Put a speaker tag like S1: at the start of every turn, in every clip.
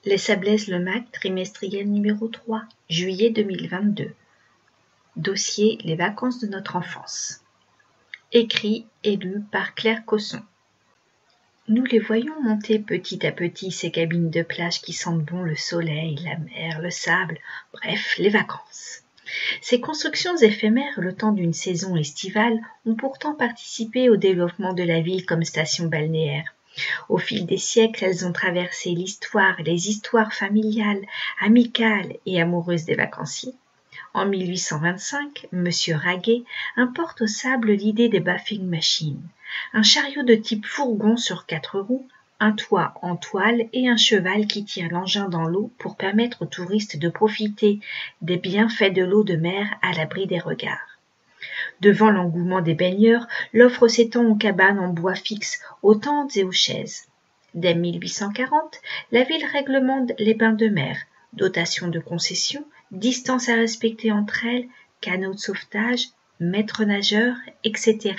S1: Les Sablaises-le-Mac, trimestriel numéro 3, juillet 2022. Dossier Les vacances de notre enfance. Écrit et lu par Claire Cosson. Nous les voyons monter petit à petit ces cabines de plage qui sentent bon le soleil, la mer, le sable, bref, les vacances. Ces constructions éphémères, le temps d'une saison estivale, ont pourtant participé au développement de la ville comme station balnéaire. Au fil des siècles, elles ont traversé l'histoire, les histoires familiales, amicales et amoureuses des vacanciers. En 1825, M. Raguet importe au sable l'idée des bathing machines, un chariot de type fourgon sur 4 roues, un toit en toile et un cheval qui tire l'engin dans l'eau pour permettre aux touristes de profiter des bienfaits de l'eau de mer à l'abri des regards. Devant l'engouement des baigneurs, l'offre s'étend aux cabanes en bois fixe, aux tentes et aux chaises. Dès 1840, la ville réglemente les bains de mer, dotation de concessions, distance à respecter entre elles, canaux de sauvetage, maîtres nageurs, etc.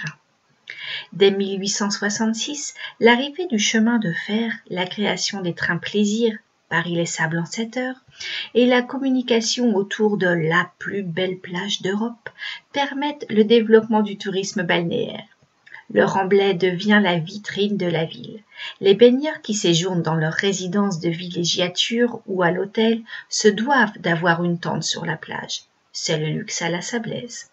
S1: Dès 1866, l'arrivée du chemin de fer, la création des trains plaisir, Paris-les Sables en 7 heures, et la communication autour de la plus belle plage d'Europe permettent le développement du tourisme balnéaire. Le Remblai devient la vitrine de la ville. Les baigneurs qui séjournent dans leur résidence de villégiature ou à l'hôtel se doivent d'avoir une tente sur la plage. C'est le luxe à la Sablaise.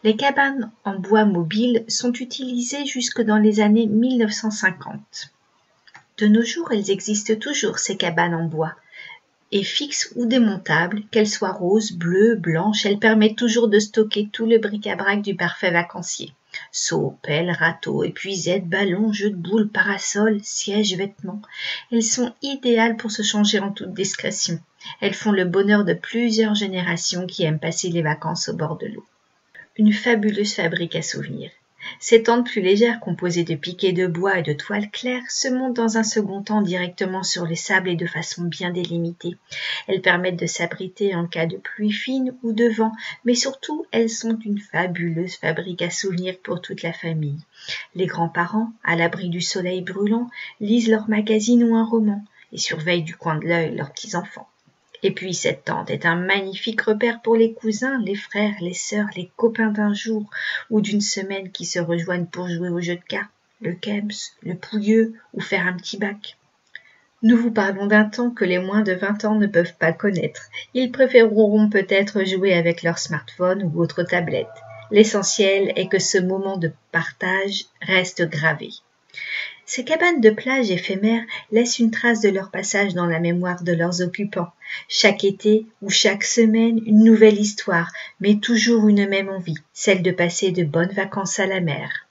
S1: Les cabanes en bois mobile sont utilisées jusque dans les années 1950. De nos jours, elles existent toujours, ces cabanes en bois. Et fixes ou démontables, qu'elles soient roses, bleues, blanches, elles permettent toujours de stocker tout le bric-à-brac du parfait vacancier. Seaux, pelles, râteaux, épuisettes, ballons, jeux de boules, parasols, sièges, vêtements. Elles sont idéales pour se changer en toute discrétion. Elles font le bonheur de plusieurs générations qui aiment passer les vacances au bord de l'eau. Une fabuleuse fabrique à souvenirs. Ces tentes plus légères, composées de piquets de bois et de toiles claires, se montent dans un second temps directement sur les sables et de façon bien délimitée. Elles permettent de s'abriter en cas de pluie fine ou de vent, mais surtout, elles sont une fabuleuse fabrique à souvenirs pour toute la famille. Les grands-parents, à l'abri du soleil brûlant, lisent leur magazine ou un roman et surveillent du coin de l'œil leurs petits-enfants. Et puis cette tente est un magnifique repère pour les cousins, les frères, les sœurs, les copains d'un jour ou d'une semaine qui se rejoignent pour jouer au jeu de cartes, le kems, le pouilleux ou faire un petit bac. Nous vous parlons d'un temps que les moins de 20 ans ne peuvent pas connaître. Ils préféreront peut-être jouer avec leur smartphone ou autre tablette. L'essentiel est que ce moment de partage reste gravé. Ces cabanes de plage éphémères laissent une trace de leur passage dans la mémoire de leurs occupants. Chaque été ou chaque semaine, une nouvelle histoire, mais toujours une même envie, celle de passer de bonnes vacances à la mer.